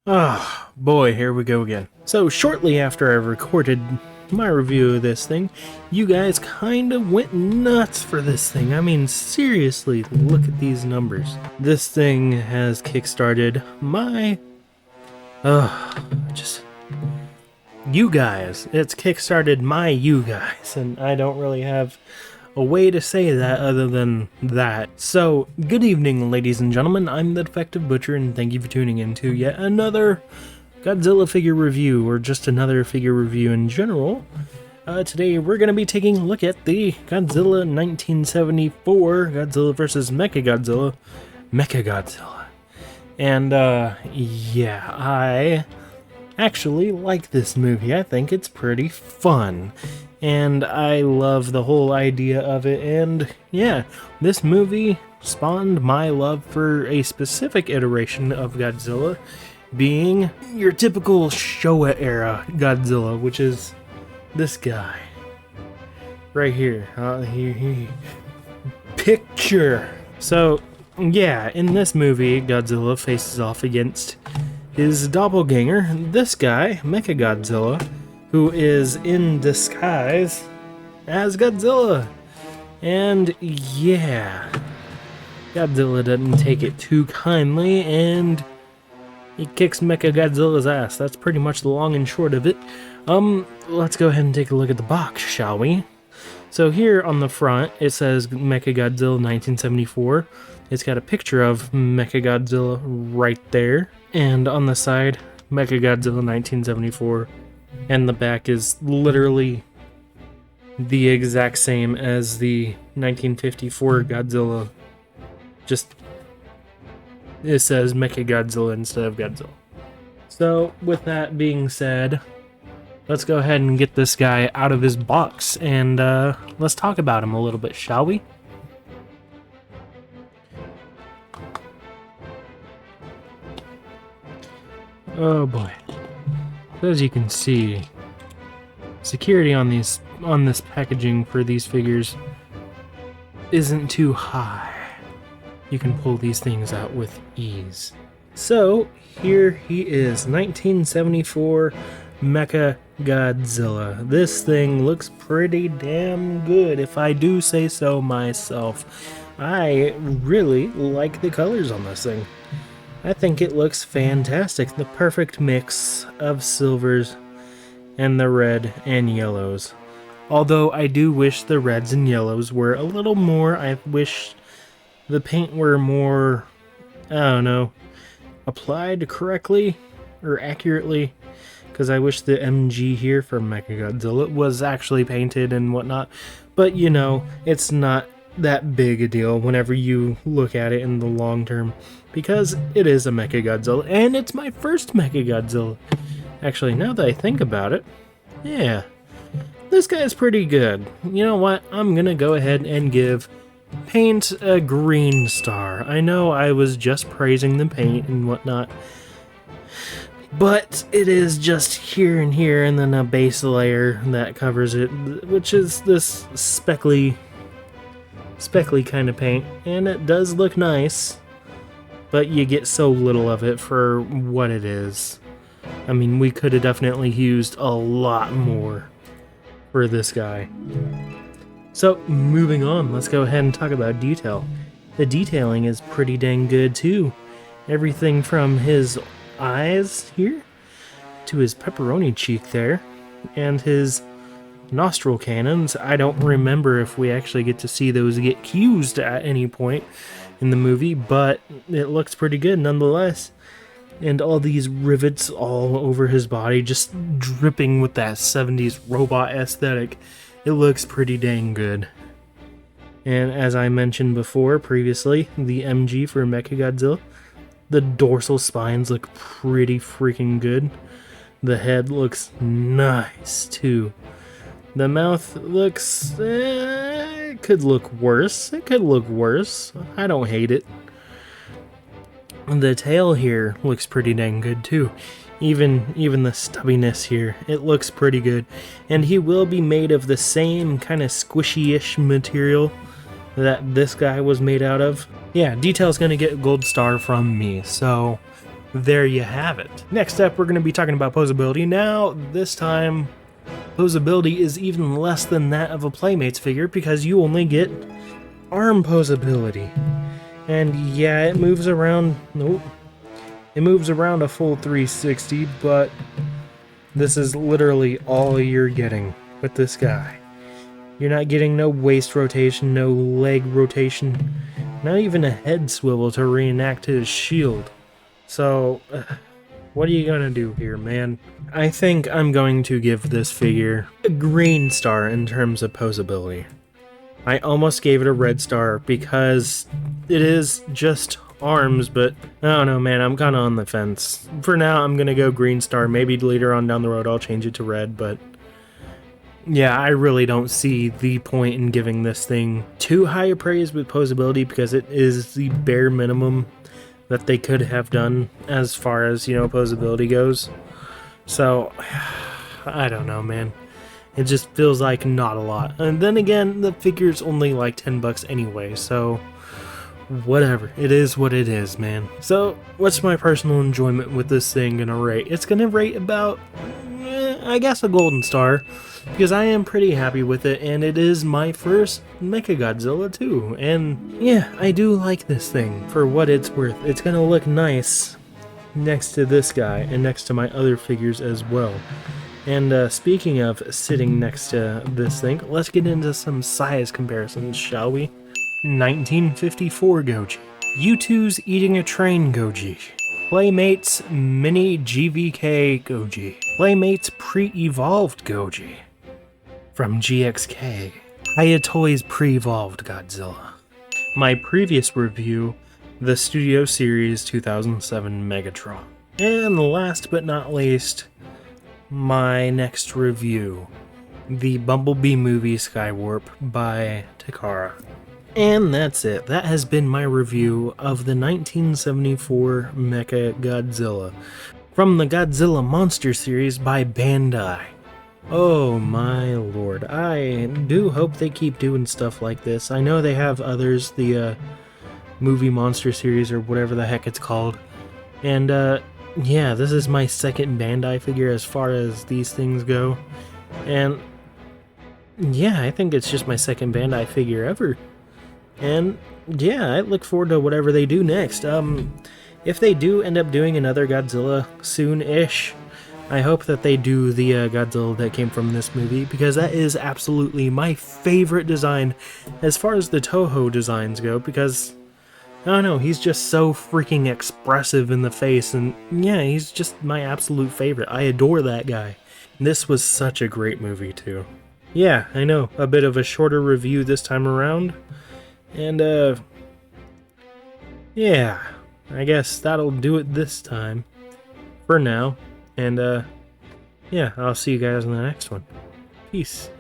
Ah, boy, here we go again. So, shortly after I recorded my review of this thing, you guys kind of went nuts for this thing. I mean, seriously, look at these numbers. This thing has kickstarted my... just... You guys. It's kickstarted my you guys, and I don't really have a way to say that other than that. So, good evening, ladies and gentlemen. I'm the Defective Butcher, and thank you for tuning in to yet another Godzilla figure review, or just another figure review in general. Today, we're going to be taking a look at the Godzilla 1974 Godzilla vs. Mechagodzilla. And, yeah, I actually like this movie. I think it's pretty fun. And I love the whole idea of it, and yeah, this movie spawned my love for a specific iteration of Godzilla, being your typical Showa era Godzilla, which is this guy. Right here. Picture! So, yeah, in this movie, Godzilla faces off against his doppelganger, this guy, Mechagodzilla, who is in disguise as Godzilla. And yeah, Godzilla doesn't take it too kindly, and he kicks Mechagodzilla's ass. That's pretty much the long and short of it. Let's go ahead and take a look at the box, shall we? So here on the front, it says Mechagodzilla 1974. It's got a picture of Mechagodzilla right there. And on the side, Mechagodzilla 1974. And the back is literally the exact same as the 1954 Godzilla. Just, it says Mechagodzilla instead of Godzilla. So, with that being said, let's go ahead and get this guy out of his box and let's talk about him a little bit, shall we? Oh boy. As you can see, security on this packaging for these figures isn't too high. You can pull these things out with ease. So here he is, 1974 Mechagodzilla. This thing looks pretty damn good, if I do say so myself. I really like the colors on this thing. I think it looks fantastic. The perfect mix of silvers and the red and yellows. Although I do wish the reds and yellows were a little more. I wish the paint were more, I don't know, applied correctly or accurately. Because I wish the MG here for Mechagodzilla was actually painted and whatnot. But you know, it's not that big a deal whenever you look at it in the long term, because it is a Mechagodzilla, and it's my first Mechagodzilla. Actually, now that I think about it, yeah, this guy's pretty good. You know what? I'm gonna go ahead and give paint a green star. I know I was just praising the paint and whatnot, but it is just here and here, and then a base layer that covers it, which is this speckly kind of paint, and it does look nice, but you get so little of it for what it is. I mean, we could have definitely used a lot more for this guy. So, moving on, let's go ahead and talk about detail. The detailing is pretty dang good too. Everything from his eyes here to his pepperoni cheek there, and his nostril cannons. I don't remember if we actually get to see those get used at any point in the movie, but it looks pretty good nonetheless. And all these rivets all over his body, just dripping with that 70s robot aesthetic. It looks pretty dang good. And as I mentioned before previously, the MG for Mechagodzilla, the dorsal spines look pretty freaking good. The head looks nice too. The mouth looks, it could look worse. It could look worse. I don't hate it. The tail here looks pretty dang good too. Even the stubbiness here, it looks pretty good. And he will be made of the same kind of squishy-ish material that this guy was made out of. Yeah, detail's gonna get a gold star from me, so there you have it. Next up, we're going to be talking about posability. Now, this time, posability is even less than that of a Playmates figure because you only get arm posability. And yeah, it moves around, nope, it moves around a full 360, but this is literally all you're getting with this guy. You're not getting no waist rotation, no leg rotation, not even a head swivel to reenact his shield. So, what are you gonna do here, man? I think I'm going to give this figure a green star in terms of posability. I almost gave it a red star because it is just arms, but I don't know, man, I'm kind of on the fence. For now, I'm gonna go green star. Maybe later on down the road I'll change it to red, but yeah, I really don't see the point in giving this thing too high a praise with posability because it is the bare minimum that they could have done as far as, you know, posability goes. So, I don't know, man. It just feels like not a lot. And then again, the figure's only like 10 bucks anyway, so whatever. It is what it is, man. So, what's my personal enjoyment with this thing gonna rate? It's gonna rate about, I guess, a golden star, because I am pretty happy with it, and it is my first Mechagodzilla too. And yeah, I do like this thing for what it's worth. It's gonna look nice next to this guy and next to my other figures as well. And speaking of sitting next to this thing, let's get into some size comparisons, shall we? 1954 Goji. U2's Eating a Train Goji. Playmates Mini GVK Goji. Playmates Pre-Evolved Goji. From GXK. Hayatoy's Pre-Evolved Godzilla. My previous review, the Studio Series 2007 Megatron. And last but not least, my next review, the Bumblebee movie Skywarp by Takara. And that's it. That has been my review of the 1974 Mechagodzilla from the Godzilla Monster series by Bandai. Oh my lord, I do hope they keep doing stuff like this. I know they have others, the movie monster series or whatever the heck it's called. And yeah, this is my second Bandai figure as far as these things go. And yeah, I think it's just my second Bandai figure ever. And yeah, I look forward to whatever they do next. If they do end up doing another Godzilla soon-ish, I hope that they do the Godzilla that came from this movie, because that is absolutely my favorite design as far as the Toho designs go, because, I don't know, he's just so freaking expressive in the face, and yeah, he's just my absolute favorite. I adore that guy. This was such a great movie, too. Yeah, I know, a bit of a shorter review this time around, and yeah, I guess that'll do it this time, for now. And, yeah, I'll see you guys in the next one. Peace.